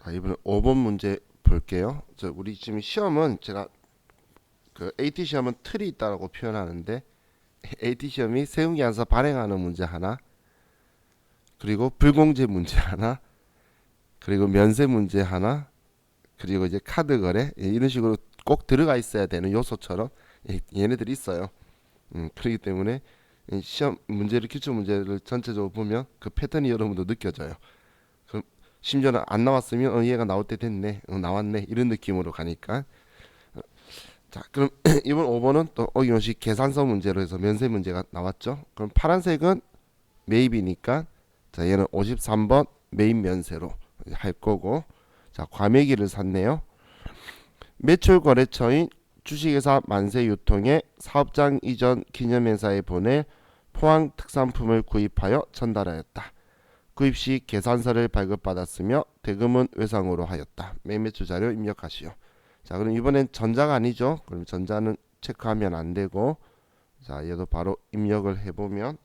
자, 이번에 5번 문제 볼게요. 우리 지금 시험은 제가 그 AT 시험은 틀이 있다고 표현하는데 AT 시험이 세운기한서 발행하는 문제 하나, 그리고 불공제 문제 하나, 그리고 면세 문제 하나, 그리고 이제 카드 거래 이런 식으로 꼭 들어가 있어야 되는 요소처럼 얘네들이 있어요. 그렇기 때문에 이 시험 문제를 기출 문제를 전체적으로 보면 그 패턴이 여러분도 느껴져요. 그럼 심지어는 안 나왔으면 얘가 나올 때 됐네, 나왔네 이런 느낌으로 가니까. 자, 그럼 이번 5번은 또 어김없이 계산서 문제로 해서 면세 문제가 나왔죠. 그럼 파란색은 매입이니까 자, 얘는 53번 매입 면세로 할 거고, 자, 과매기를 샀네요. 매출 거래처인 주식회사 만세유통에 사업장 이전 기념회사에 보낼 포항 특산품을 구입하여 전달하였다. 구입 시 계산서를 발급받았으며 대금은 외상으로 하였다. 매매처 자료 입력하시오. 자, 그럼 이번엔 전자가 아니죠. 그럼 전자는 체크하면 안 되고, 자, 얘도 바로 입력을 해보면,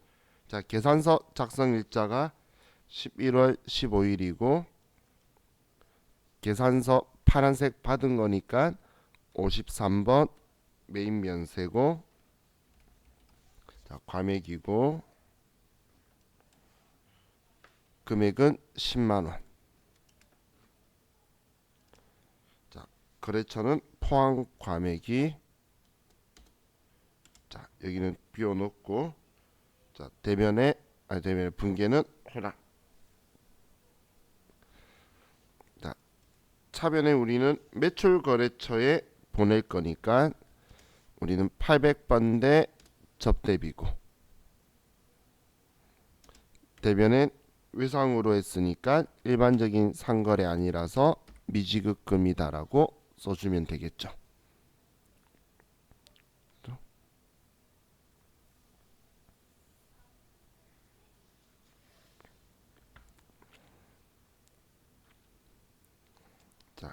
자, 계산서 작성 일자가 11월 15일이고 계산서 파란색 받은 거니까 53번 매입 면세고, 자, 과매기고 금액은 10만 원. 자, 거래처는 포항 과매기. 자, 여기는 비워놓고, 자, 대면에 분계는 해라. 자, 차변에 우리는 매출 거래처에 보낼 거니까 우리는 800번대 접대비고, 대변엔 외상으로 했으니까 일반적인 상거래 아니라서 미지급금이다라고 써주면 되겠죠. 자,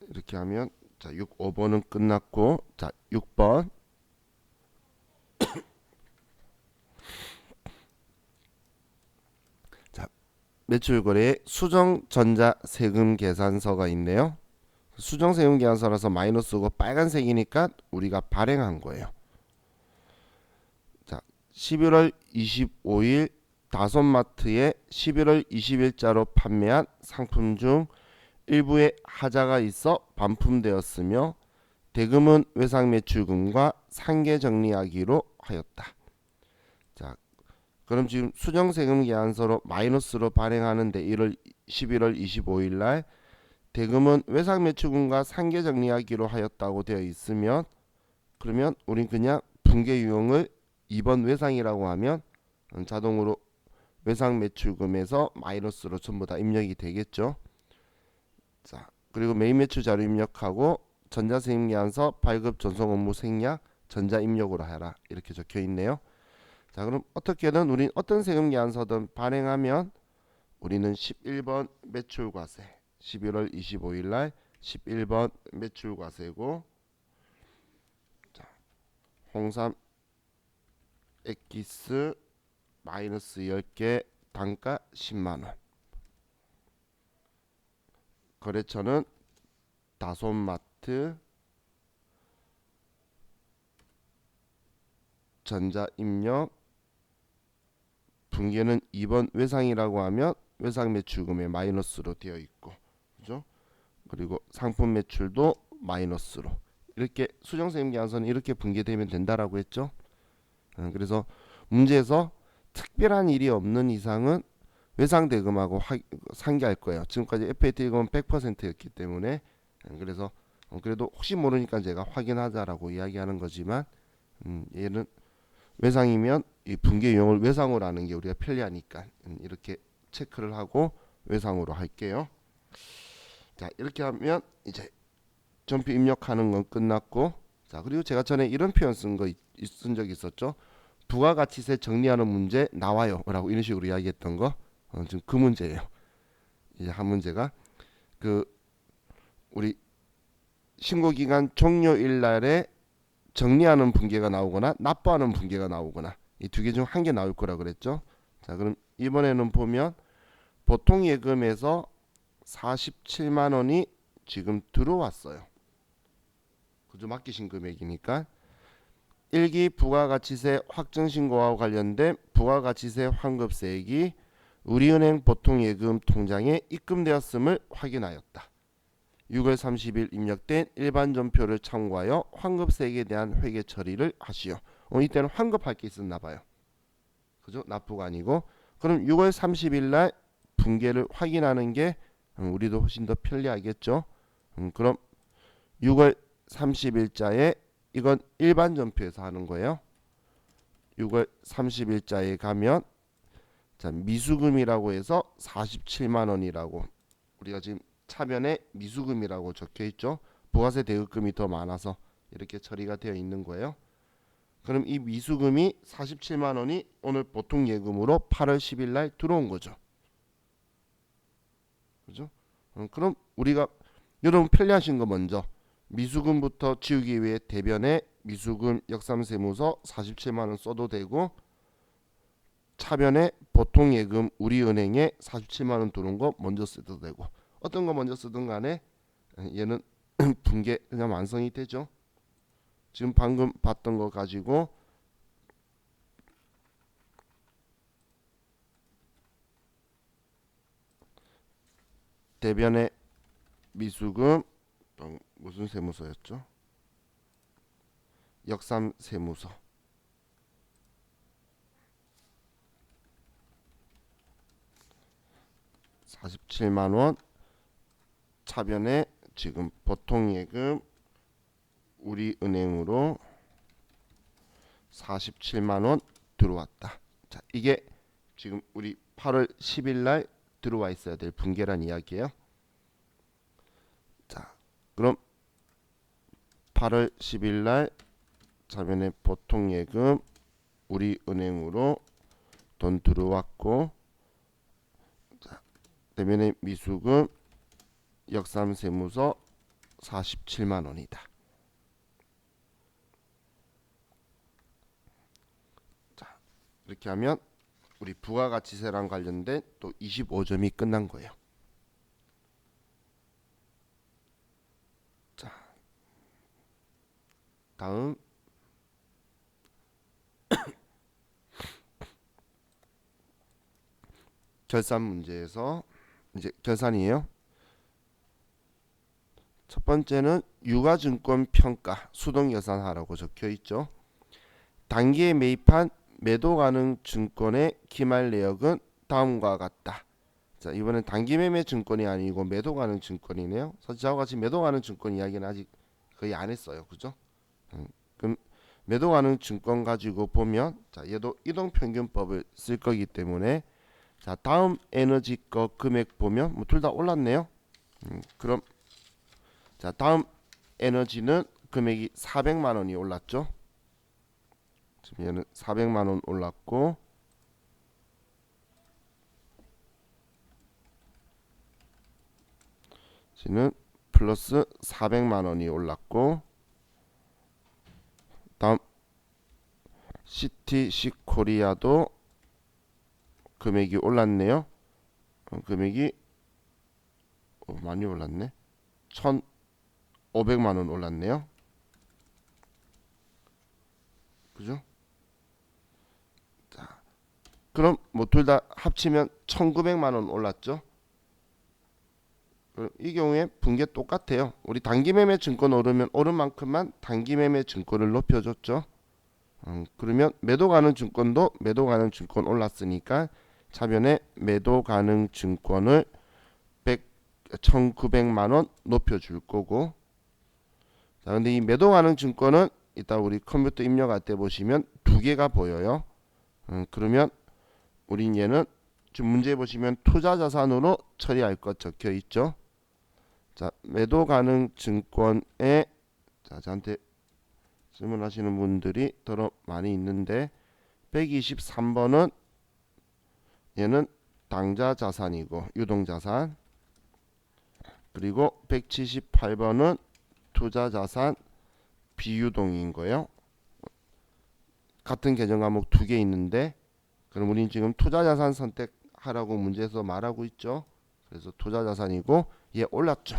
이렇게 하면 자, 5번은 끝났고, 자, 6번. 자, 매출 거래에 수정 전자 세금 계산서가 있네요. 수정 세금 계산서라서 마이너스고 빨간색이니까 우리가 발행한 거예요. 자, 11월 25일 다솜마트에 11월 20일자로 판매한 상품 중 일부에 하자가 있어 반품되었으며 대금은 외상매출금과 상계 정리하기로 하였다. 자, 그럼 지금 수정세금 계산서로 마이너스로 발행하는데 11월 25일 날 대금은 외상매출금과 상계 정리하기로 하였다고 되어 있으면, 그러면 우린 그냥 분계 유형을 2번 외상이라고 하면 자동으로 외상매출금에서 마이너스로 전부 다 입력이 되겠죠. 자, 그리고 매입 매출 자료 입력하고 전자세금 계산서 발급 전송 업무 생략 전자 입력으로 해라 이렇게 적혀 있네요. 자, 그럼 어떻게든 우린 어떤 세금 계산서든 발행하면 우리는 11번 매출과세, 11월 25일 날 11번 매출과세고, 자, 홍삼 엑기스 마이너스 10개 단가 10만 원. 거래처는 다솜마트. 전자 입력. 분계는 2번 외상이라고 하면 외상 매출금에 마이너스로 되어 있고, 그죠? 그리고 상품 매출도 마이너스로. 이렇게 수정세금 계산서는 이렇게 분계되면 된다라고 했죠. 그래서 문제에서 특별한 일이 없는 이상은 외상 대금하고 상계할 거예요. 지금까지 FAT 대금은 100%였기 때문에. 그래서 그래도 혹시 모르니까 제가 확인하자라고 이야기하는 거지만, 얘는 외상이면 이 분계 유형을 외상으로 하는 게 우리가 편리하니까 이렇게 체크를 하고 외상으로 할게요. 자, 이렇게 하면 이제 전표 입력하는 건 끝났고, 자, 그리고 제가 전에 이런 표현 쓴 적이 있었죠. 부가가치세 정리하는 문제 나와요 라고 이런 식으로 이야기했던 거, 지금 그 문제예요. 이제 한 문제가 그 우리 신고기간 종료일 날에 정리하는 분계가 나오거나 납부하는 분계가 나오거나 이 두 개 중 한 개 나올 거라 그랬죠. 자, 그럼 이번에는 보면 보통 예금에서 47만 원이 지금 들어왔어요. 그죠? 맡기신 금액이니까. 1기 부가가치세 확정신고와 관련된 부가가치세 환급세액이 우리은행 보통예금 통장에 입금되었음을 확인하였다. 6월 30일 입력된 일반전표를 참고하여 환급세액에 대한 회계 처리를 하시오. 이때는 환급할 게 있었나봐요. 그죠? 납부가 아니고. 그럼 6월 30일 날 분계를 확인하는 게 우리도 훨씬 더 편리하겠죠. 그럼 6월 30일자에 이건 일반 전표에서 하는 거예요. 6월 30일자에 가면 자, 미수금이라고 해서 47만 원이라고 우리가 지금 차변에 미수금이라고 적혀 있죠. 부가세 대급금이 더 많아서 이렇게 처리가 되어 있는 거예요. 그럼 이 미수금이 47만 원이 오늘 보통 예금으로 8월 10일 날 들어온 거죠. 그죠? 그럼 우리가 여러분 편리하신 거 먼저 미수금부터 지우기 위해 대변에 미수금 역삼세무서 47만 원 써도 되고 차변에 보통예금 우리은행에 47만 원 들어온 거 먼저 써도 되고 어떤 거 먼저 쓰든 간에 얘는 분계 그냥 완성이 되죠. 지금 방금 봤던 거 가지고 대변에 미수금 무슨 세무서였죠? 역삼세무서 47만 원 차변에 지금 보통예금 우리은행으로 47만 원 들어왔다. 자, 이게 지금 우리 8월 10일 날 들어와 있어야 될 분계란 이야기예요. 자, 그럼 8월 10일 날 차변에 보통예금 우리은행으로 돈 들어왔고 자, 대변에 미수금 역삼세무서 47만 원이다. 자, 이렇게 하면 우리 부가가치세랑 관련된 또 25점이 끝난 거예요. 자, 다음 결산 문제에서 이제 결산이에요. 첫 번째는 유가증권 평가 수동예산하라고 적혀 있죠. 단기에 매입한 매도 가능 증권의 기말 내역은 다음과 같다. 자, 이번엔 단기 매매 증권이 아니고 매도 가능 증권이네요. 사실 저와 같이 매도 가능 증권 이야기는 아직 거의 안 했어요. 그죠? 그럼 매도 가능 증권 가지고 보면 자, 얘도 이동평균법을 쓸 거기 때문에 자, 다음 에너지 거 금액 보면 뭐 둘 다 올랐네요. 그럼 자, 다음 에너지는 금액이 400만 원이 올랐죠. 지금 얘는 400만 원 올랐고 지는 플러스 400만 원이 올랐고 다음 CTC 코리아도 금액이 올랐네요. 금액이 많이 올랐네. 1,500만 원 올랐네요. 그죠? 자, 그럼 뭐 둘 다 합치면 1,900만 원 올랐죠. 이 경우에 분계 똑같아요. 우리 단기매매 증권 오르면 오른 만큼만 단기매매 증권을 높여줬죠. 그러면 매도 가능 증권도 매도 가능 증권 올랐으니까 차변에 매도 가능 증권을 1,900만 원 높여줄 거고 자, 근데 이 매도 가능 증권은 이따 우리 컴퓨터 입력할 때 보시면 두 개가 보여요. 그러면 우린 얘는 지금 문제 보시면 투자 자산으로 처리할 것 적혀 있죠. 자, 매도 가능 증권에 자, 저한테 질문하시는 분들이 더러 많이 있는데 123번은 얘는 당좌 자산이고 유동 자산 그리고 178번은 투자 자산 비유동인 거예요. 같은 계정 과목 두 개 있는데 그럼 우린 지금 투자자산 선택하라고 문제에서 말하고 있죠. 그래서 투자자산이고 얘 올랐죠.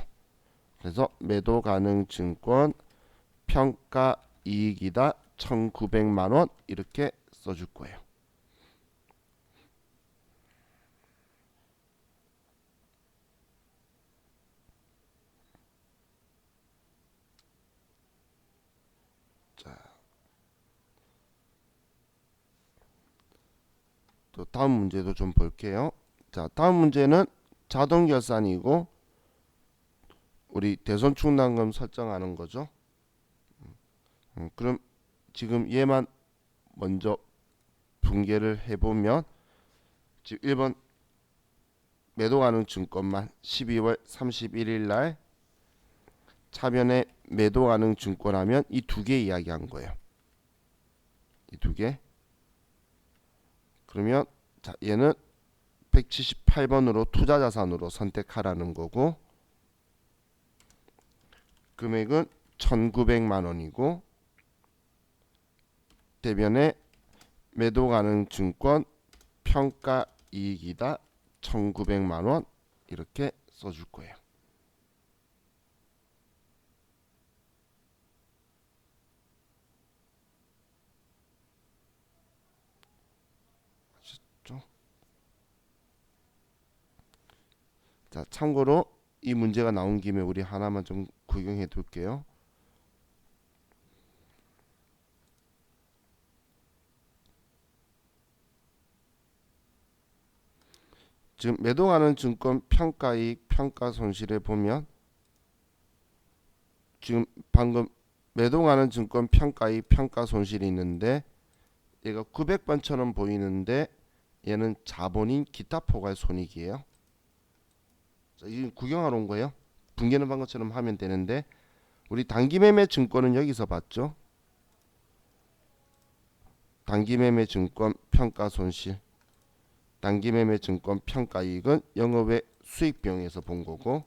그래서 매도 가능 증권 평가 이익이다 1,900만원 이렇게 써줄 거예요. 또 다음 문제도 좀 볼게요. 자, 다음 문제는 자동 결산이고 우리 대손 충당금 설정하는 거죠. 그럼 지금 얘만 먼저 분개를 해보면 지금 1번 매도 가능 증권만 12월 31일 날 차변에 매도 가능 증권 하면 이 두 개 이야기한 거예요. 이 두 개. 그러면 자, 얘는 178번으로 투자자산으로 선택하라는 거고 금액은 1,900만 원이고 대변에 매도 가능 증권 평가 이익이다 1,900만 원 이렇게 써줄 거예요. 아셨죠? 자, 참고로 이 문제가 나온 김에 우리 하나만 좀 구경해 둘게요. 지금 매도 가능 증권 평가이익 평가 손실에 보면 지금 방금 매도 가능 증권 평가이익 평가 손실이 있는데 얘가 900번처럼 보이는데 얘는 자본인 기타 포괄 손익이에요. 자, 이 구경하러 온 거예요. 분개는 한 것처럼 하면 되는데 우리 단기 매매 증권은 여기서 봤죠. 단기 매매 증권 평가 손실, 단기 매매 증권 평가 이익은 영업외 수익 비용에서 본 거고,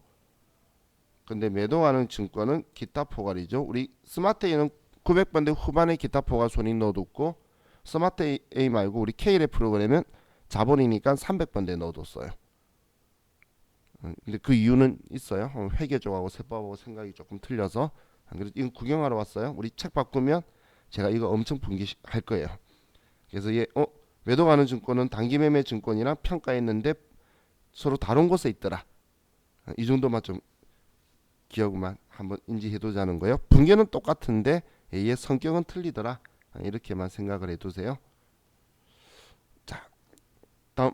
근데 매도하는 증권은 기타 포괄이죠. 우리 스마트 A는 900번대 후반에 기타 포괄 손익 넣어뒀고, 스마트 A 말고 우리 K랩 프로그램은 자본이니까 300번대 넣어뒀어요. 근데 그 이유는 있어요. 회계적하고 세법하고 생각이 조금 틀려서. 그래서 이거 구경하러 왔어요. 우리 책 바꾸면 제가 이거 엄청 분개할 거예요. 그래서 얘 매도 가능 증권은 단기 매매 증권이랑 평가했는데 서로 다른 곳에 있더라. 이 정도만 좀 기억만 한번 인지해두자는 거예요. 분개는 똑같은데 얘의 성격은 틀리더라. 이렇게만 생각을 해두세요. 자, 다음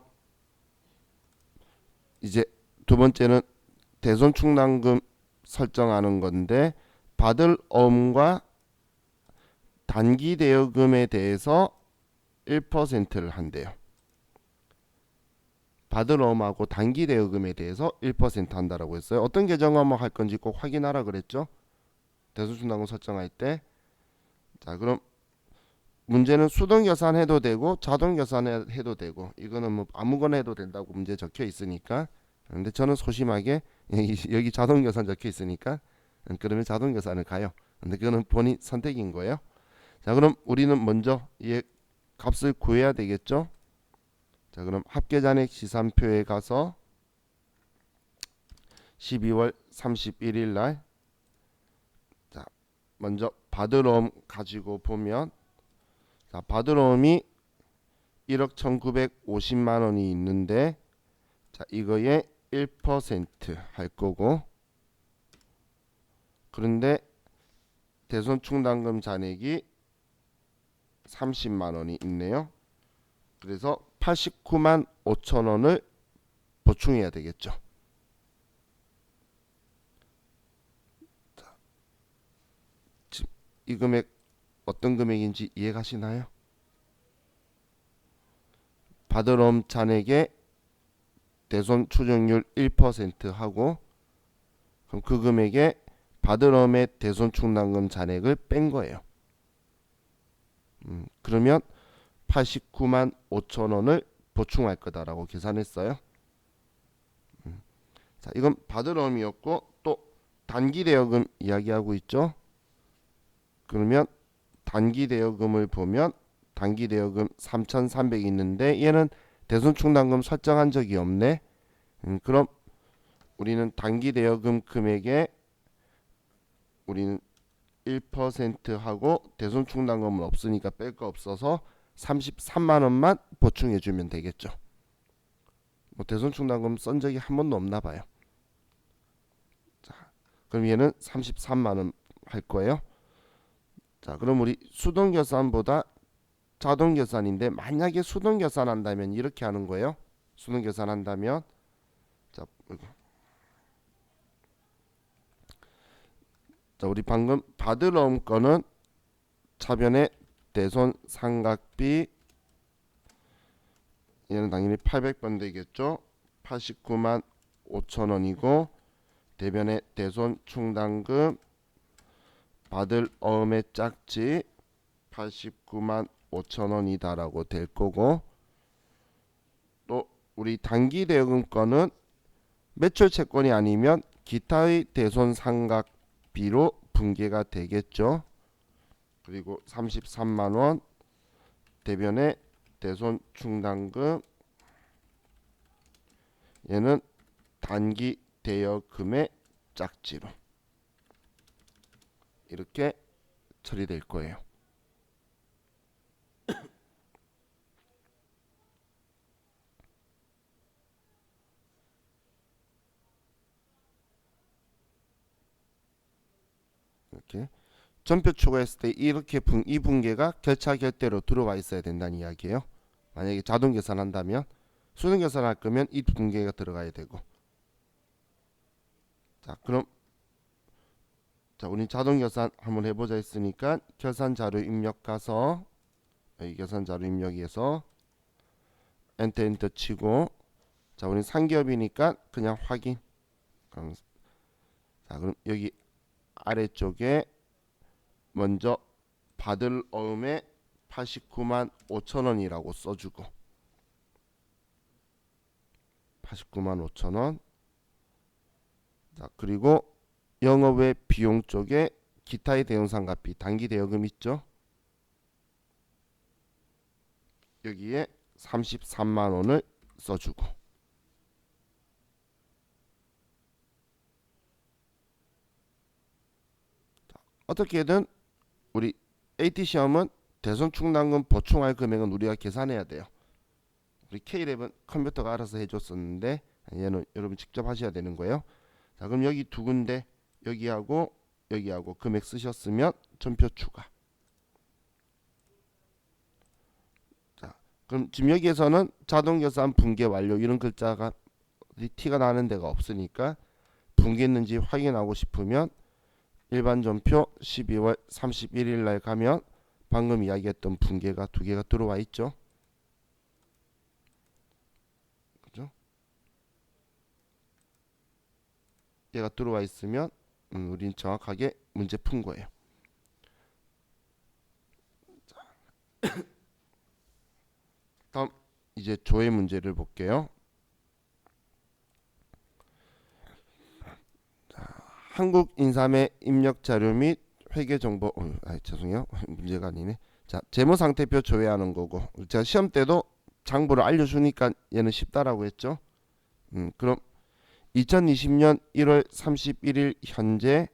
이제 두 번째는 대손 충당금 설정하는 건데 받을 어음과 단기 대여금에 대해서 1%를 한대요. 받을 어음하고 단기 대여금에 대해서 1% 한다라고 했어요. 어떤 계정화만 할 건지 꼭 확인하라 그랬죠. 대손 충당금 설정할 때. 자, 그럼 문제는 수동 계산해도 되고 자동 계산해도 되고 이거는 뭐 아무거나 해도 된다고 문제 적혀 있으니까. 근데 저는 소심하게 여기 자동 계산 적혀 있으니까 그러면 자동 계산을 가요. 근데 그거는 본인 선택인 거예요. 자, 그럼 우리는 먼저 이 값을 구해야 되겠죠. 자, 그럼 합계잔액 시산표에 가서 12월 31일 날 자, 먼저 받을 어음 가지고 보면 자, 받을 어음이 1억 1,950만 원이 있는데 자, 이거에 1%할 거고 그런데 대손 충당금 잔액이 30만 원이 있네요. 그래서 89만 5천 원을 보충해야 되겠죠. 자, 지금 이 금액 어떤 금액인지 이해가시나요? 받을 어음 잔액의 대손 추정률 1% 하고 그럼 그 금액에 받을 어음의 대손 충당금 잔액을 뺀 거예요. 그러면 89만 5천 원을 보충할 거다라고 계산했어요. 자, 이건 받을 어음이었고 또 단기 대여금 이야기하고 있죠. 그러면 단기 대여금을 보면 단기 대여금 3,300이 있는데 얘는 대손 충당금 설정한 적이 없네. 그럼 우리는 단기 대여금 금액에 우리는 1% 하고 대손 충당금은 없으니까 뺄 거 없어서 33만 원만 보충해 주면 되겠죠. 뭐 대손 충당금 쓴 적이 한 번도 없나 봐요. 자, 그럼 얘는 33만 원 할 거예요. 자, 그럼 우리 수동 결산보다 자동 결산인데 만약에 수동 결산한다면 이렇게 하는 거예요. 수동 결산한다면 자, 우리 방금 받을 어음 거는 차변에 대손 상각비 얘는 당연히 800번 되겠죠. 89만 5천 원이고 대변에 대손 충당금 받을 어음의 짝지 89만 5천 원이다라고 될 거고, 또 우리 단기 대여금 건은 매출 채권이 아니면 기타의 대손 상각비로 분계가 되겠죠. 그리고 33만 원 대변에 대손 충당금 얘는 단기 대여금의 짝지로 이렇게 처리될 거예요. 이렇게 전표 추가했을 때 이렇게 이 분계가 결차 결대로 들어와 있어야 된다는 이야기예요. 만약에 자동 계산한다면, 수동 계산할 거면 이 분계가 들어가야 되고. 자, 그럼 우리 자동 계산 한번 해보자 했으니까 결산 자료 입력 가서 여기 결산 자료 입력에서 엔터 치고, 자, 우리 상기업이니까 그냥 확인. 자, 그럼 여기 아래쪽에 먼저 받을 어음에 89만 5천 원이라고 써주고 89만 5천 원. 자, 그리고 영업외 비용 쪽에 기타의 대용상가비 단기 대여금 있죠. 여기에 33만 원을 써주고, 자, 어떻게든 우리 AT 시험은 대손 충당금 보충할 금액은 우리가 계산해야 돼요. 우리 K랩은 컴퓨터가 알아서 해줬었는데 얘는 여러분 직접 하셔야 되는 거예요. 자, 그럼 여기 두 군데 여기하고 금액 쓰셨으면 전표 추가. 자, 그럼 지금 여기에서는 자동 계산 분계 완료 이런 글자가 티가 나는 데가 없으니까 분계했는지 확인하고 싶으면 일반 전표 12월 31일 날 가면 방금 이야기했던 분계가 두 개가 들어와 있죠. 그죠? 얘가 들어와 있으면 우린 정확하게 문제 푼 거예요. 다음 이제 조회 문제를 볼게요. 한국인삼의 입력 자료 및 회계 정보 죄송해요. 문제가 아니네. 자, 재무상태표 조회하는 거고, 제가 시험 때도 장부를 알려주니까 얘는 쉽다라고 했죠. 그럼 2020년 1월 31일 현재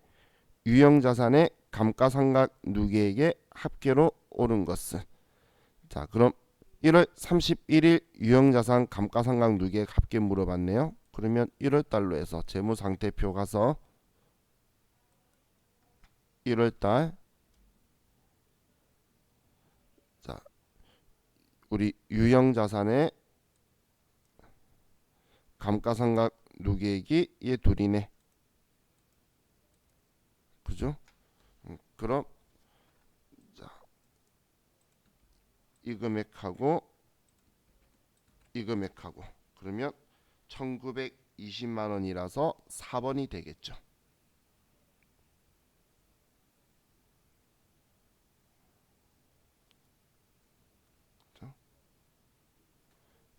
유형자산의 감가상각 누계액의 합계로 오른 것은, 자, 그럼 1월 31일 유형자산 감가상각 누계액 합계 물어봤네요. 그러면 1월 달로 해서 재무상태표 가서 1월 달, 자, 우리 유형자산의 감가상각 누계액이 얘 둘이네. 그죠? 그럼 자, 이 금액하고 이 금액하고 그러면 1920만 원이라서 4번이 되겠죠.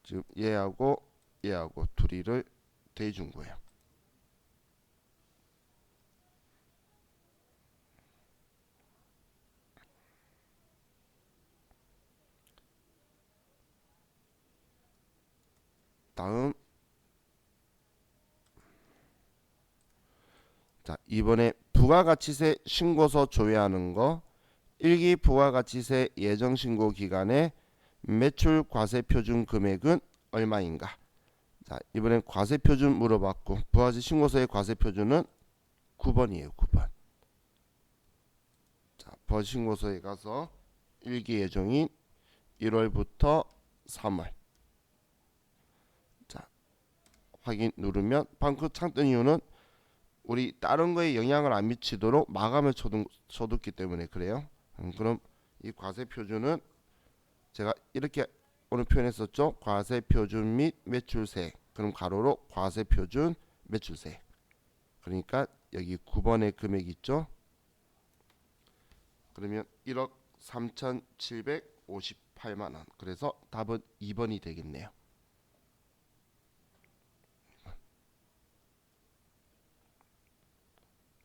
지금 얘하고 둘이를 대준 거예요. 다음. 자, 이번에 부가가치세 신고서 조회하는 거. 1기 부가가치세 예정 신고 기간에 매출 과세 표준 금액은 얼마인가? 자, 이번엔 과세 표준 물어봤고 부가가치 신고서의 과세 표준은 9번이에요. 9번. 자, 부가가치 신고서에 가서 1기 예정인 1월부터 3월. 자, 확인 누르면 방금 창 뜬 이유는 우리 다른 거에 영향을 안 미치도록 마감을 쳐뒀기 때문에 그래요. 그럼 이 과세 표준은 제가 이렇게 오늘 표현했었죠. 과세 표준 및 매출세. 그럼 가로로 과세 표준 매출세. 그러니까 여기 9번의 금액 있죠. 그러면 1억 3,758만 원. 그래서 답은 2번이 되겠네요.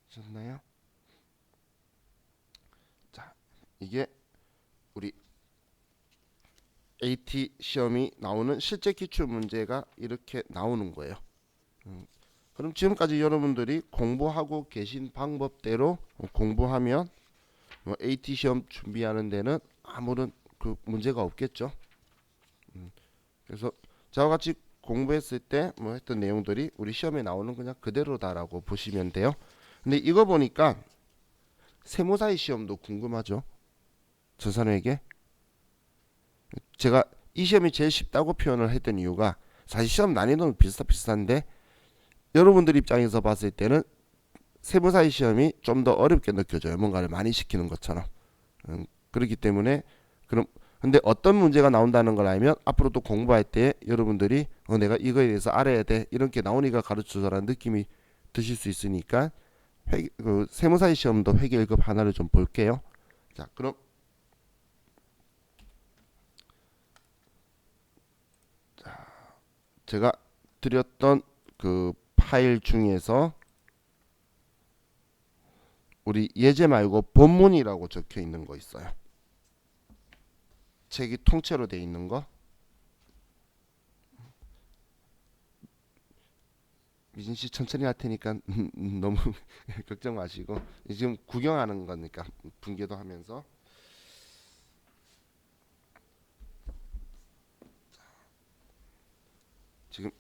하셨나요? 자, 이게 우리 AT 시험이 나오는 실제 기출 문제가 이렇게 나오는 거예요. 그럼 지금까지 여러분들이 공부하고 계신 방법대로 공부하면 뭐 AT 시험 준비하는 데는 아무런 그 문제가 없겠죠. 그래서 저와 같이 공부했을 때 뭐 했던 내용들이 우리 시험에 나오는 그냥 그대로다라고 보시면 돼요. 근데 이거 보니까 세무사의 시험도 궁금하죠. 저 사람에게 제가 이 시험이 제일 쉽다고 표현을 했던 이유가 사실 시험 난이도는 비슷한데 여러분들 입장에서 봤을 때는 세무사의 시험이 좀 더 어렵게 느껴져요. 뭔가를 많이 시키는 것처럼. 그렇기 때문에 그럼 근데 어떤 문제가 나온다는 걸 알면 앞으로 또 공부할 때 여러분들이 내가 이거에 대해서 알아야 돼 이렇게 나오니까 가르쳐줘라는 느낌이 드실 수 있으니까 그 세무사의 시험도 회계 1급 하나를 좀 볼게요. 자, 그럼 제가 드렸던 그 파일 중에서 우리 예제 말고 본문이라고 적혀 있는 거 있어요. 책이 통째로 돼 있는 거. 미진 씨 천천히 할 테니까 너무 걱정 마시고 지금 구경하는 거니까 분개도 하면서 지금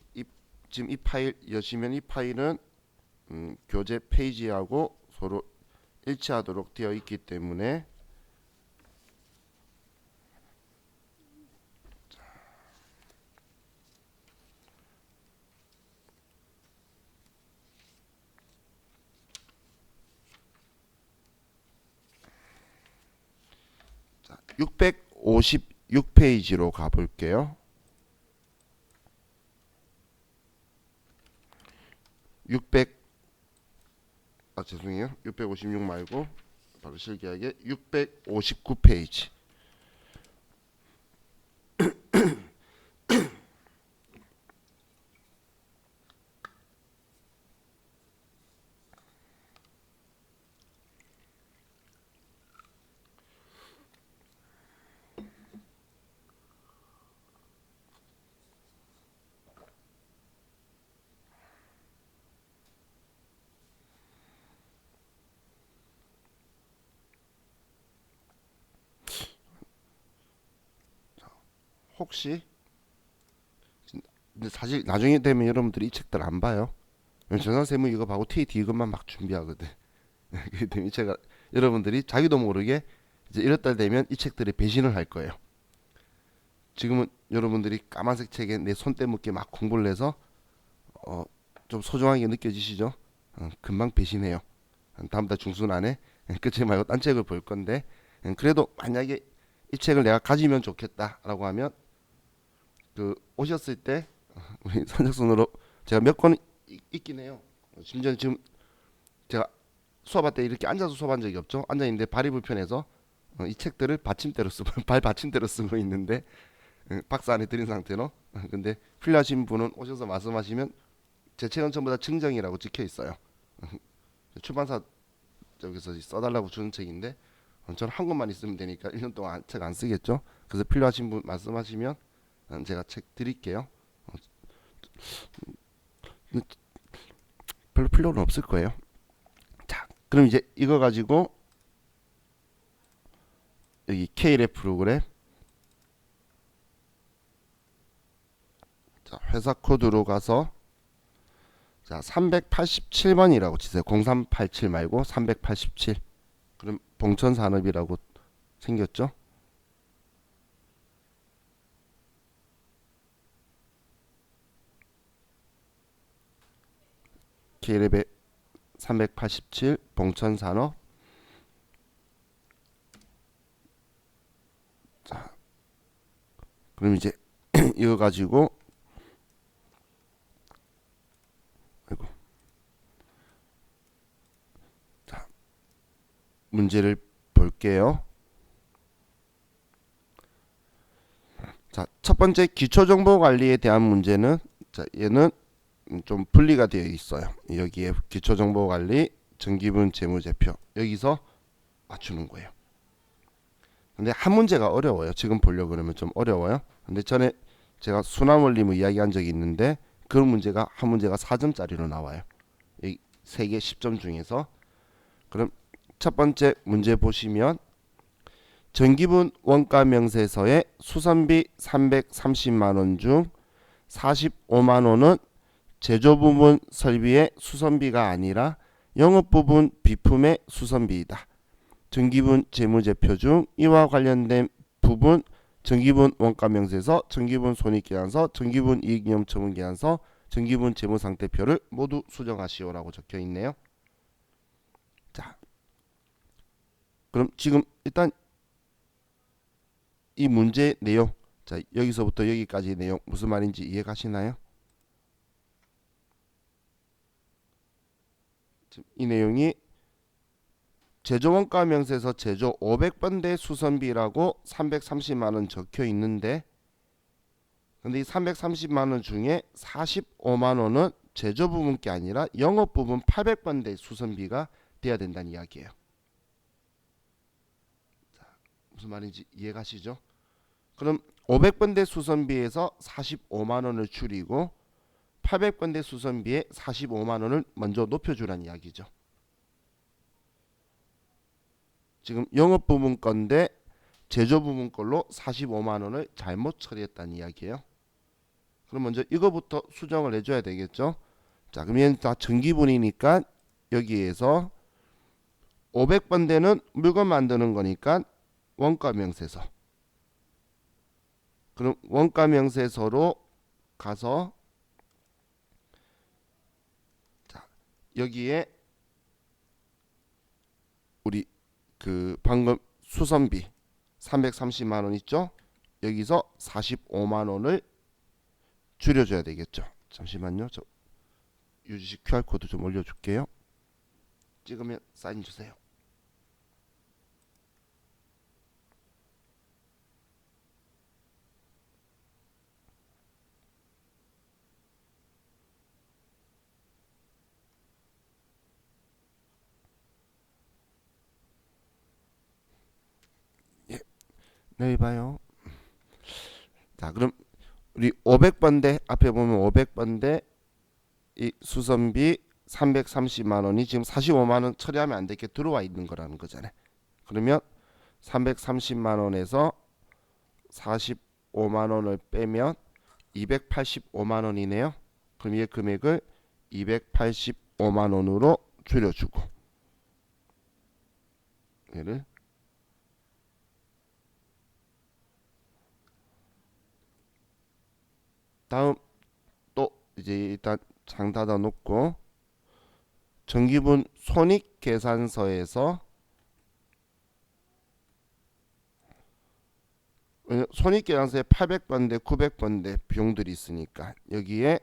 이 파일 여시면 이 파일은 교재 페이지하고 서로 일치하도록 되어 있기 때문에 자, 656페이지로 가볼게요. 죄송해요. 656 말고 바로 실기하게 659페이지. 혹시 근데 사실 나중에 되면 여러분들이 이 책들 안 봐요. 전산세무 이거 하고 TAT 이것만 막 준비하거든. 그렇기 때문에 이 책을 여러분들이 자기도 모르게 이제 이럴 달 되면 이 책들에 배신을 할 거예요. 지금은 여러분들이 까만색 책에 내 손 떼묻게 막 공부를 해서 좀 소중하게 느껴지시죠? 금방 배신해요. 다음 달 중순 안에 그 책 말고 딴 책을 볼 건데 그래도 만약에 이 책을 내가 가지면 좋겠다라고 하면 그 오셨을 때 우리 선착순으로 제가 몇 권 있긴 해요. 심지어 지금 제가 수업할 때 이렇게 앉아서 수업한 적이 없죠. 앉아 있는데 발이 불편해서 이 책들을 받침대로 쓰고 발 받침대로 쓰고 있는데 박스 안에 들인 상태로. 근데 필요하신 분은 오셔서 말씀하시면 제 책은 전부 다 증정이라고 찍혀 있어요. 출판사 쪽에서 써달라고 주는 책인데 저는 한 권만 있으면 되니까 1년 동안 책 안 쓰겠죠. 그래서 필요하신 분 말씀하시면 제가 책 드릴게요. 별로 필요는 없을 거예요. 자, 그럼 이제 이거 가지고 여기 K랩 프로그램, 자, 회사 코드로 가서 자 387번이라고 치세요. 0387 말고 387. 그럼 봉천산업이라고 생겼죠. K랩의 387 봉천산업. 자, 그럼 이제 이거 가지고 아이고, 자, 문제를 볼게요. 자, 첫 번째 기초정보관리에 대한 문제는 자, 얘는 좀 분리가 되어 있어요. 여기에 기초정보관리, 정기분 재무제표 여기서 맞추는 거예요. 근데 한 문제가 어려워요. 지금 보려고 그러면 좀 어려워요. 근데 전에 제가 순환원리무 이야기한 적이 있는데 그 문제가 한 문제가 4점짜리로 나와요. 이 3개 10점 중에서. 그럼 첫 번째 문제 보시면 정기분 원가 명세서에 수선비 330만 원 중 45만 원은 제조 부분 설비의 수선비가 아니라 영업 부분 비품의 수선비이다. 정기분 재무제표 중 이와 관련된 부분 정기분 원가 명세서, 정기분 손익계산서, 정기분 이익위험 처분계산서, 정기분 재무상태표를 모두 수정하시오라고 적혀 있네요. 자, 그럼 지금 일단 이 문제 내용, 자 여기서부터 여기까지 내용 무슨 말인지 이해가시나요? 이 내용이 제조원가 명세서 제조 500번대 수선비라고 330만원 적혀 있는데 근데 이 330만원 중에 45만원은 제조 부분 게 아니라 영업 부분 800번대 수선비가 돼야 된다는 이야기예요. 자, 무슨 말인지 이해가시죠? 그럼 500번대 수선비에서 45만원을 줄이고 800번대 수선비에 45만원을 먼저 높여주라는 이야기죠. 지금 영업 부분 건데 제조 부분 걸로 45만원을 잘못 처리했다는 이야기예요. 그럼 먼저 이거부터 수정을 해줘야 되겠죠. 자, 그러면 다 정기분이니까 여기에서 500번대는 물건 만드는 거니까 원가 명세서. 그럼 원가 명세서로 가서 자, 여기에 우리 그 방금 수선비 330만 원 있죠? 여기서 45만 원을 줄여줘야 되겠죠. 잠시만요. 저 유지식 QR코드 좀 올려줄게요. 찍으면 사인 주세요. 예, 네 봐요. 자, 그럼 우리 500번대 앞에 보면 500번대 이 수선비 330만 원이 지금 45만 원 처리하면 안 되게 들어와 있는 거라는 거잖아요. 그러면 330만 원에서 45만 원을 빼면 285만 원이네요. 그럼 이 금액을 285만 원으로 줄여주고 얘를 다음 또 이제 일단 장 닫아 놓고 정기분 손익계산서에서 손익계산서에 800번대 900번대 비용들이 있으니까 여기에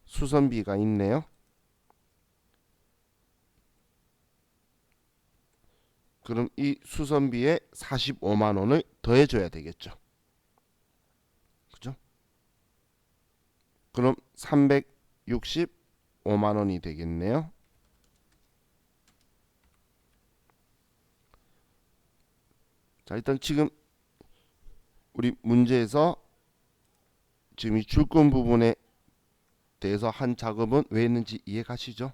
수선비가 있네요. 그럼 이 수선비에 45만 원을 더해줘야 되겠죠. 그죠? 그럼 365만 원이 되겠네요. 자, 일단 지금 우리 문제에서 지금 이 줄금 부분에 대해서 한 작업은 왜 했는지 이해 가시죠?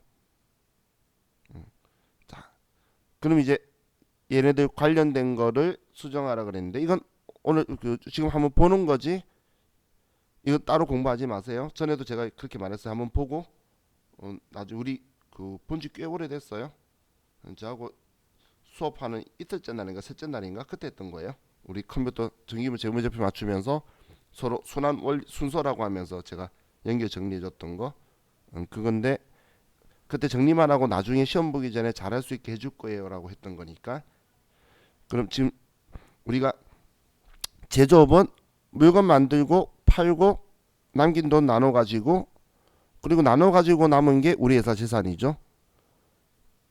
자, 그럼 이제 얘네들 관련된 거를 수정하라 그랬는데 이건 오늘 지금 한번 보는 거지. 이거 따로 공부하지 마세요. 전에도 제가 그렇게 말했어요. 한번 보고 나중에 우리 본지 꽤 오래됐어요. 저하고 수업하는 이틀째 날인가 셋째 날인가 그때 했던 거예요. 우리 컴퓨터 전기분 재무제표 맞추면서 서로 순환 순서라고 하면서 제가 연결 정리해줬던 거 그건데 그때 정리만 하고 나중에 시험 보기 전에 잘할 수 있게 해줄 거예요라고 했던 거니까. 그럼 지금 우리가 제조업은 물건 만들고 팔고 남긴 돈 나눠 가지고 그리고 나눠 가지고 남은 게 우리 회사 재산이죠.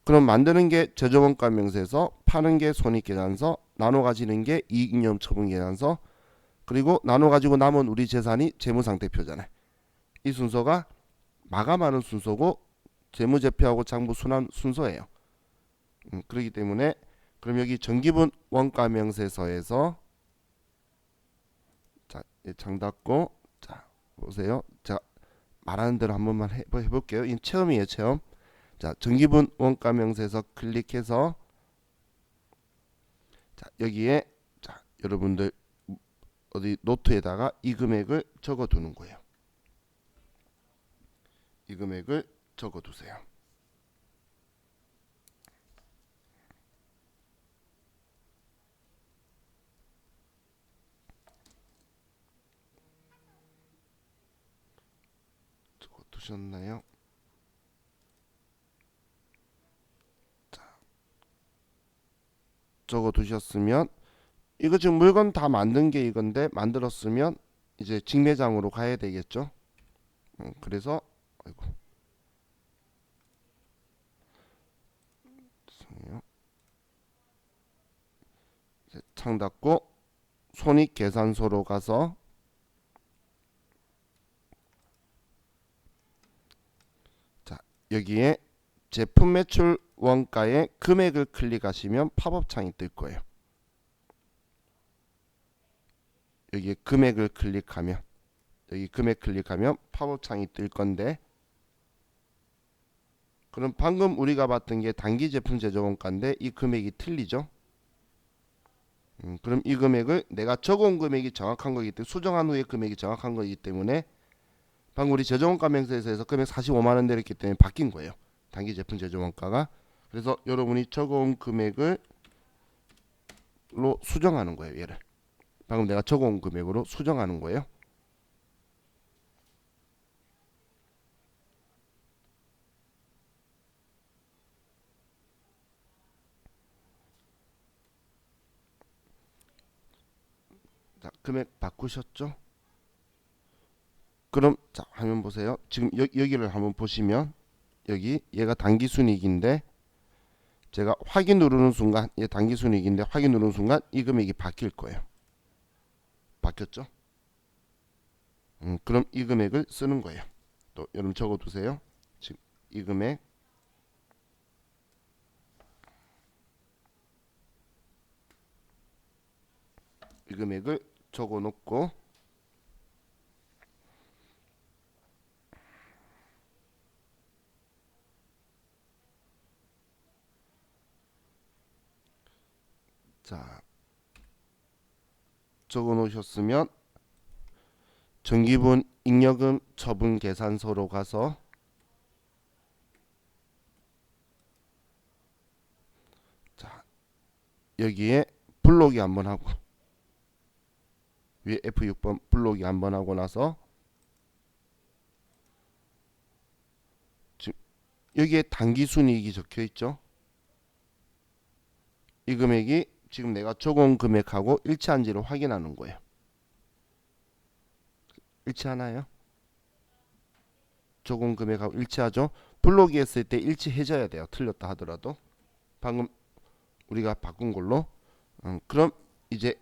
그럼 만드는 게 제조원가 명세서, 파는 게 손익계산서, 나눠 가지는 게 이익잉여 처분계산서, 그리고 나눠 가지고 남은 우리 재산이 재무상태표잖아요. 이 순서가 마감하는 순서고 재무제표하고 장부 순환 순서예요. 그렇기 때문에 그럼 여기 정기분 원가 명세서에서 자, 창 닫고 자, 보세요. 자, 말하는 대로 한 번만 해볼게요. 이 체험이에요, 체험. 자, 정기분 원가 명세서 클릭해서 자, 여기에 자, 여러분들 어디 노트에다가 이 금액을 적어 두는 거예요. 이 금액을 적어 두세요. 적어 두셨나요? 적어 두셨으면 이거 지금 물건 다 만든 게 이건데 만들었으면 이제 직매장으로 가야 되겠죠. 그래서 아이고 죄송해요. 이제 창 닫고 손익계산서로 가서 자, 여기에 제품 매출 원가의 금액을 클릭하시면 팝업 창이 뜰 거예요. 여기에 금액을 클릭하면 여기 금액 클릭하면 팝업 창이 뜰 건데 그럼 방금 우리가 봤던 게 단기 제품 제조 원가인데 이 금액이 틀리죠. 그럼 이 금액을 내가 적어온 금액이 정확한 거기 때문에 수정한 후에 금액이 정확한 거기 때문에 방금 우리 제조원가 명세서에서 금액 45만 원 내렸기 때문에 바뀐 거예요. 단기 제품 제조원가가. 그래서 여러분이 적어온 금액을 로 수정하는 거예요. 얘를 방금 내가 적어온 금액으로 수정하는 거예요. 자, 금액 바꾸셨죠? 그럼 자 화면 보세요. 지금 여기를 한번 보시면 여기 얘가 단기순이익인데 제가 확인 누르는 순간 얘 단기순이익인데 확인 누르는 순간 이 금액이 바뀔 거예요. 바뀌었죠? 그럼 이 금액을 쓰는 거예요. 또 여러분 적어두세요. 지금 이 금액 이 금액을 적어놓고 자 적어놓으셨으면 정기분 잉여금 처분 계산서로 가서 자 여기에 블록이 한번 하고 위에 F6번 블록이 한번 하고 나서 지금 여기에 단기순이익이 적혀있죠. 이 금액이 지금 내가 적어온 금액하고 일치한지를 확인하는 거예요. 일치하나요? 적어온 금액하고 일치하죠. 블록이 했을 때 일치해져야 돼요. 틀렸다 하더라도 방금 우리가 바꾼 걸로 그럼 이제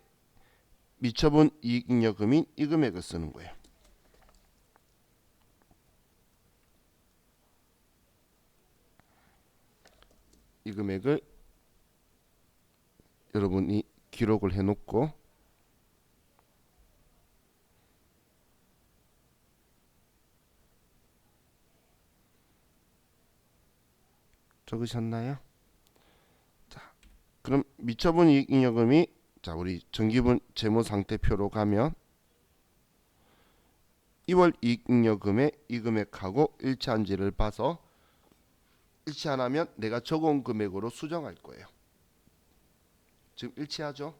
미처분 이익잉여금인 이 금액을 쓰는 거예요. 이 금액을 여러분이 기록을 해놓고 적으셨나요? 자, 그럼 미처분 이익잉여금이 자 우리 정기분 재무상태표로 가면 2월 이익잉여금의 이 금액하고 일치한지를 봐서 일치 안 하면 내가 적어온 금액으로 수정할 거예요. 지금 일치하죠?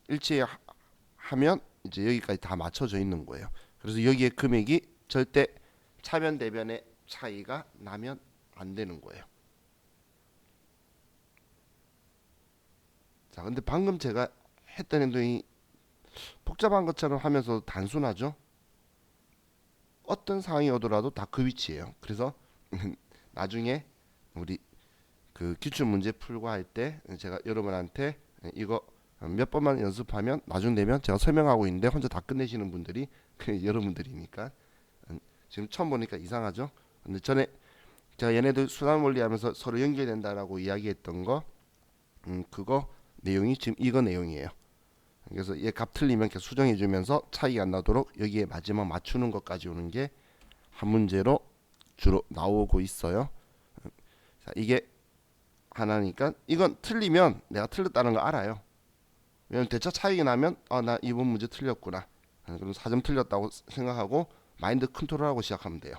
일치하면 이제 여기까지 다 맞춰져 있는 거예요. 그래서 여기에 금액이 절대 차변 대변의 차이가 나면 안 되는 거예요. 자, 근데 방금 제가 했던 행동이 복잡한 것처럼 하면서 단순하죠? 어떤 상황이 오더라도 다 그 위치예요. 그래서 나중에 우리 그 기출 문제 풀고 할 때 제가 여러분한테 이거 몇 번만 연습하면 나중 되면 제가 설명하고 있는데 혼자 다 끝내시는 분들이 여러분들이니까 지금 처음 보니까 이상하죠? 근데 전에 제가 얘네들 수단 원리하면서 서로 연결된다라고 이야기했던 거 그거 내용이 지금 이거 내용이에요. 그래서 얘 값 틀리면 계속 수정해 주면서 차이가 안 나도록 여기에 마지막 맞추는 것까지 오는 게 한 문제로 주로 나오고 있어요. 자, 이게 하나니까 이건 틀리면 내가 틀렸다는 거 알아요. 왜냐면 대차 차이가 나면 나 이번 문제 틀렸구나. 그럼 4점 틀렸다고 생각하고 마인드 컨트롤하고 시작하면 돼요.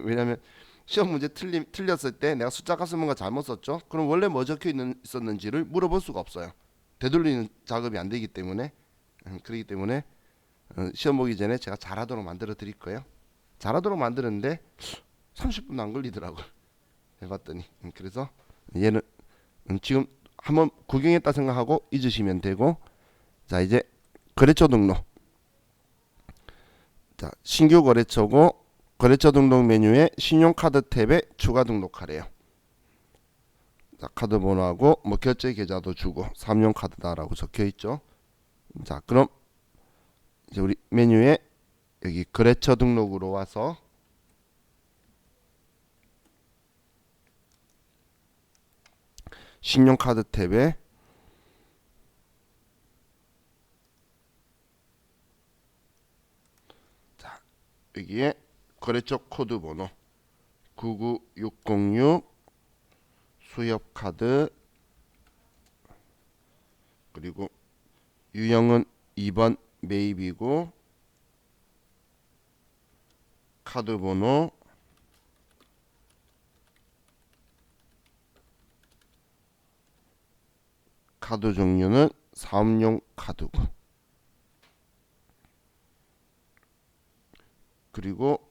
왜냐면 시험 문제 틀렸을 때 내가 숫자 값을 뭔가 잘못 썼죠. 그럼 원래 뭐 적혀 있었는지를 물어볼 수가 없어요. 되돌리는 작업이 안 되기 때문에 그렇기 때문에 시험 보기 전에 제가 잘하도록 만들어 드릴 거예요. 잘하도록 만드는데 30분도 안 걸리더라고요. 해봤더니 그래서 얘는 지금 한번 구경했다 생각하고 잊으시면 되고 자 이제 거래처 등록 자 신규 거래처고 거래처 등록 메뉴에 신용카드 탭에 추가 등록하래요. 자 카드 번호하고 뭐 결제 계좌도 주고 3용 카드다라고 적혀 있죠. 자 그럼 이제 우리 메뉴에 여기 거래처 등록으로 와서 신용카드 탭에 자 여기에 거래처 코드 번호 99606 수협카드 그리고 유형은 2번 매입이고 카드 번호 카드 종류는 사업용 카드고 그리고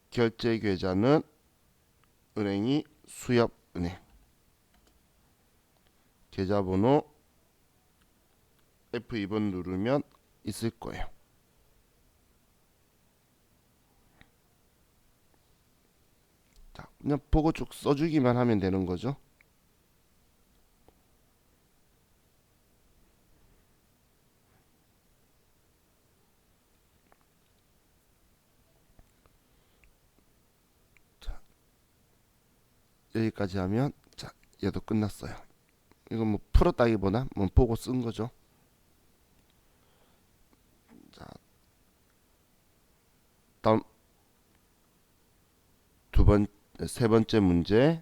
결제 계좌는 은행이 수협은행 계좌번호 F2번 누르면 있을 거예요. 자, 그냥 보고 쭉 써주기만 하면 되는 거죠. 자, 여기까지 하면 자, 얘도 끝났어요. 이건 뭐 풀었다기보다 뭐 보고 쓴 거죠. 자, 다음 세 번째 문제.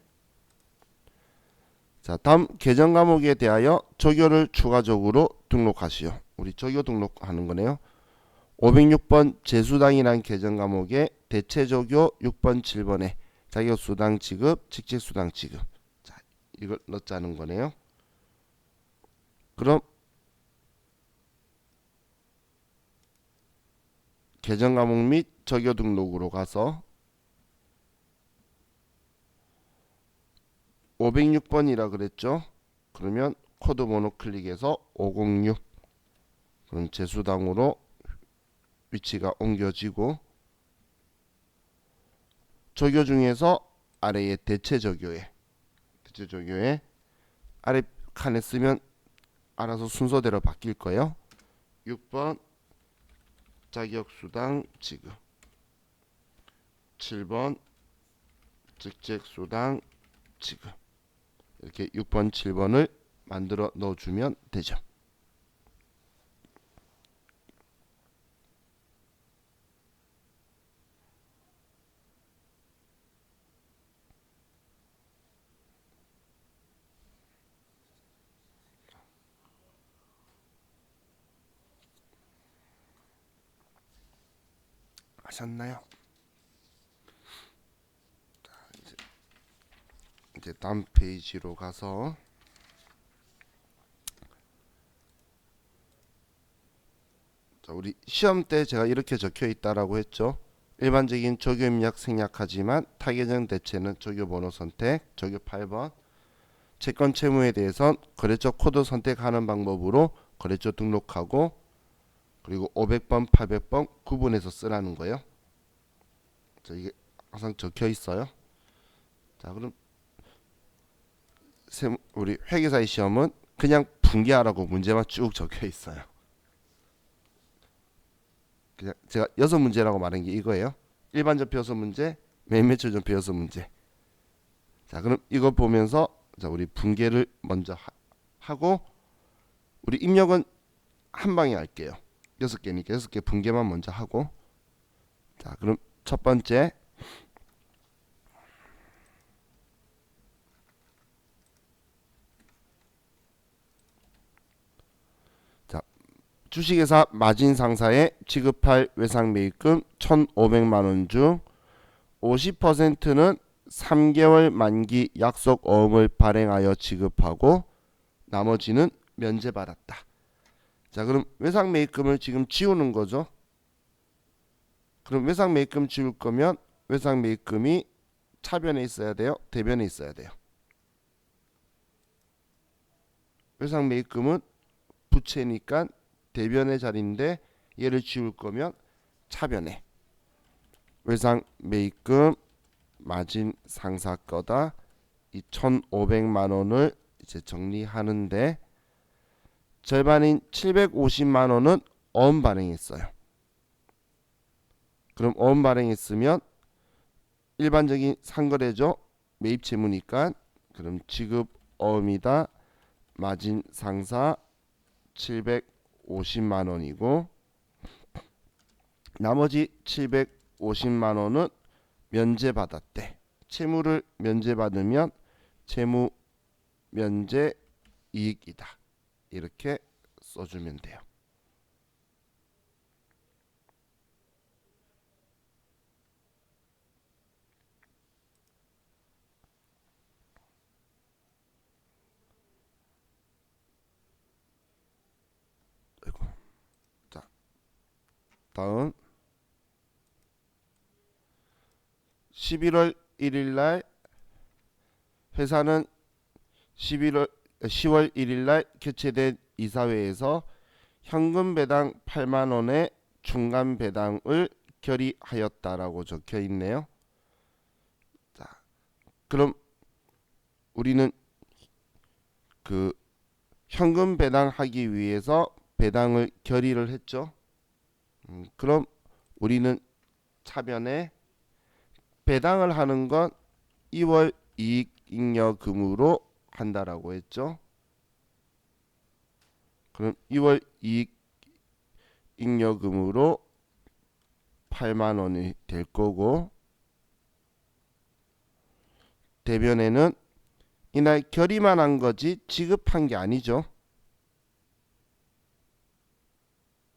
자, 다음 계정 과목에 대하여 조교를 추가적으로 등록하시오. 우리 조교 등록하는 거네요. 506번 재수당이란 계정 과목에 대체조교 6번 7번에 자격수당 지급 직책수당 지급 자 이걸 넣자는 거네요. 그럼 계정 과목 및 조교 등록으로 가서 506번이라 그랬죠. 그러면 코드 번호 클릭해서 506 그럼 재수당으로 위치가 옮겨지고 조교 중에서 아래에 대체조교에 아래 칸에 쓰면 알아서 순서대로 바뀔 거예요. 6번 자격수당 지급 7번 직책수당 지급 이렇게 6번 7번을 만들어 넣어주면 되죠. 하셨나요? 이제 다음 페이지로 가서 자, 우리 시험 때 제가 이렇게 적혀 있다라고 했죠. 일반적인 조교 입력 생략하지만 타개정 대체는 조교 번호 선택, 조교 8번. 채권 채무에 대해선 거래처 코드 선택하는 방법으로 거래처 등록하고 그리고 500번, 800번 구분해서 쓰라는 거예요. 자, 이게 항상 적혀 있어요. 자, 그럼 우리 회계사의 시험은 그냥 분개하라고 문제만 쭉 적혀 있어요. 그냥 제가 6문제라고 말한 게 이거예요. 일반전표 6문제, 매매처전표 6문제. 자, 그럼 이거 보면서 자, 우리 분개를 먼저 하고 우리 입력은 한 방에 할게요. 6개니까 6개 분개만 먼저 하고 자, 그럼 첫 번째 자, 주식회사 마진 상사에 지급할 외상매입금 1,500만 원 중 50%는 3개월 만기 약속 어음을 발행하여 지급하고 나머지는 면제받았다. 자, 그럼 외상매입금을 지금 지우는 거죠. 그럼 외상매입금 지울 거면 외상매입금이 차변에 있어야 돼요? 대변에 있어야 돼요? 외상매입금은 부채니까 대변의 자리인데 얘를 지울 거면 차변에. 외상매입금 마진 상사 거다. 이 1,500만 원을 이제 정리하는데 절반인 750만 원은 어음 발행했어요. 그럼 어음 발행했으면 일반적인 상거래죠. 매입 채무니까 그럼 지급 어음이다. 마진 상사 750만 원이고 나머지 750만 원은 면제받았대. 채무를 면제받으면 채무 면제 이익이다. 이렇게 써주면 돼요. 아이고. 자, 다음 11월 1일 날 회사는 10월 1일 날 개최된 이사회에서 현금 배당 8만 원의 중간 배당을 결의하였다라고 적혀 있네요. 자, 그럼 우리는 그 현금 배당하기 위해서 배당을 결의를 했죠. 그럼 우리는 차변에 배당을 하는 건 2월 이익잉여금으로 한다라고 했죠. 그럼 2월 이익잉여금으로 8만 원이 될 거고 대변에는 이날 결의만 한 거지 지급한 게 아니죠.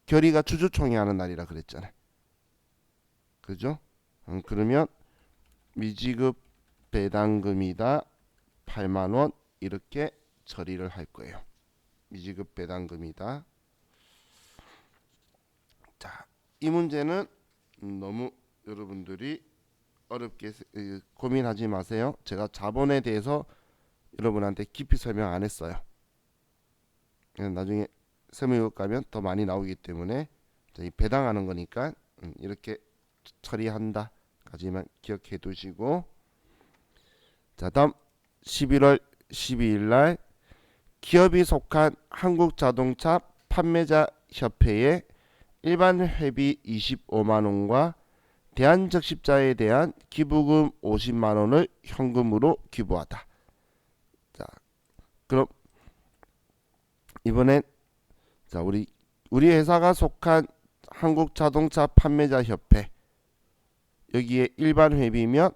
결의가 주주총회 하는 날이라 그랬잖아요. 그죠? 그러면 미지급 배당금이다 8만 원 이렇게 처리를 할 거예요. 미지급 배당금이다. 자, 이 문제는 너무 여러분들이 어렵게 고민하지 마세요. 제가 자본에 대해서 여러분한테 깊이 설명 안 했어요. 나중에 세무이국 가면 더 많이 나오기 때문에 배당하는 거니까 이렇게 처리한다 까지만 기억해 두시고 자, 다음 11월 12일 날 기업이 속한 한국자동차 판매자 협회에 일반 회비 25만 원과 대한적십자에 대한 기부금 50만 원을 현금으로 기부하다. 자, 그럼 이번엔 자, 우리 회사가 속한 한국자동차 판매자 협회 여기에 일반 회비면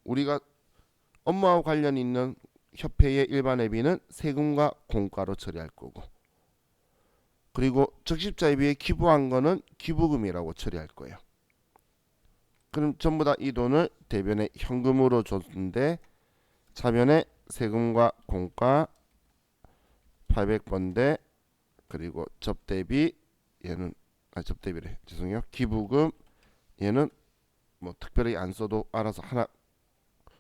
우리가 업무와 관련 있는 협회의 일반 회비는 세금과 공과로 처리할 거고 그리고 적십자에 비해 기부한 거는 기부금이라고 처리할 거예요. 그럼 전부 다 이 돈을 대변에 현금으로 줬는데 차변에 세금과 공과 800번대 그리고 접대비 얘는 접대비래 죄송해요. 기부금 얘는 뭐 특별히 안 써도 알아서 하나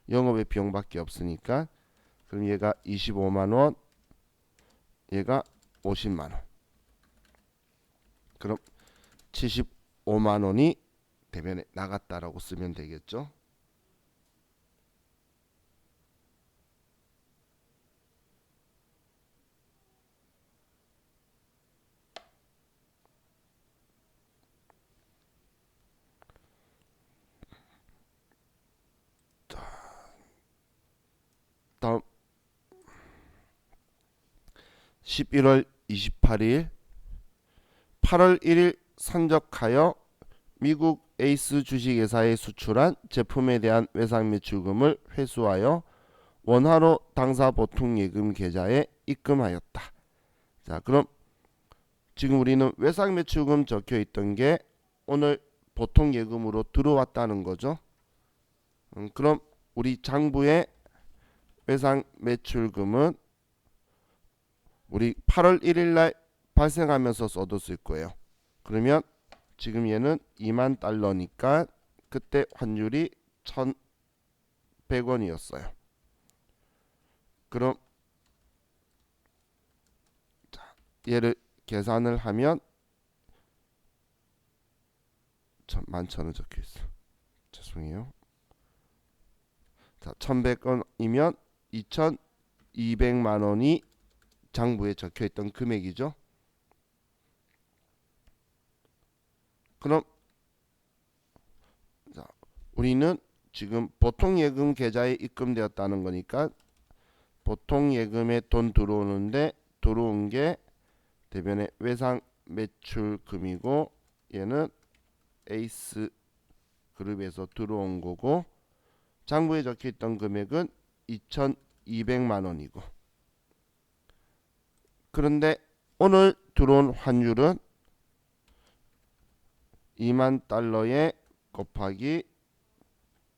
영업의 비용밖에 없으니까 그럼 얘가 25만원 얘가 50만원 그럼 75만원이 대변에 나갔다라고 쓰면 되겠죠. 다음 11월 28일 8월 1일 선적하여 미국 에이스 주식회사에 수출한 제품에 대한 외상 매출금을 회수하여 원화로 당사 보통 예금 계좌에 입금하였다. 자, 그럼 지금 우리는 외상 매출금 적혀 있던 게 오늘 보통 예금으로 들어왔다는 거죠. 그럼 우리 장부의 외상 매출금은 우리 8월 1일 날 발생하면서 써뒀을 거예요. 그러면 지금 얘는 2만 달러니까 그때 환율이 1,100원이었어요. 그럼 얘를 계산을 하면 11,000원 적혀 있어. 죄송해요. 자, 1,100원이면 2,200만 원이 장부에 적혀 있던 금액이죠. 그럼 자, 우리는 지금 보통 예금 계좌에 입금되었다는 거니까 보통 예금에 돈 들어오는데 들어온 게 대변의 외상 매출금이고 얘는 에이스 그룹에서 들어온 거고 장부에 적혀 있던 금액은 2,200만 원이고 그런데 오늘 들어온 환율은 2만 달러에 곱하기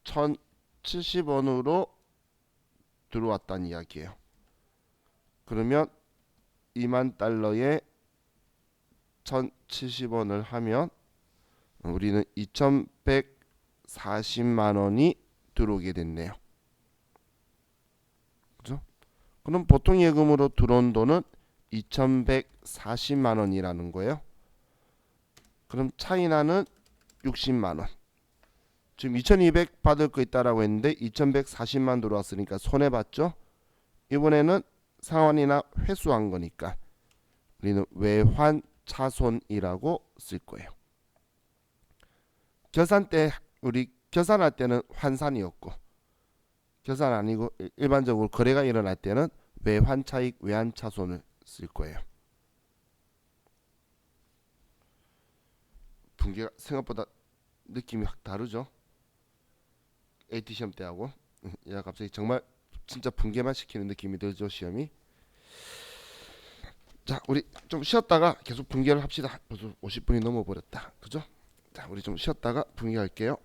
1,070원으로 들어왔다는 이야기예요. 그러면 2만 달러에 1,070원을 하면 우리는 2,140만 원이 들어오게 됐네요. 그죠? 그럼 보통 예금으로 들어온 돈은 2,140만 원이라는 거예요. 그럼 차이나는 60만 원. 지금 2,200 받을 거 있다라고 했는데 2,140만 들어왔으니까 손해 봤죠? 이번에는 상환이나 회수한 거니까 우리는 외환 차손이라고 쓸 거예요. 결산 때 우리 결산할 때는 환산이었고 결산 아니고 일반적으로 거래가 일어날 때는 외환 차익 외환 차손을 쓸 거예요. 분계가 생각보다 느낌이 확 다르죠. AT 시험 때하고 야 갑자기 정말 진짜 분계만 시키는 느낌이 들죠 시험이. 자 우리 좀 쉬었다가 계속 분계를 합시다. 벌써 50분이 넘어버렸다. 그죠? 자 우리 좀 쉬었다가 분계할게요.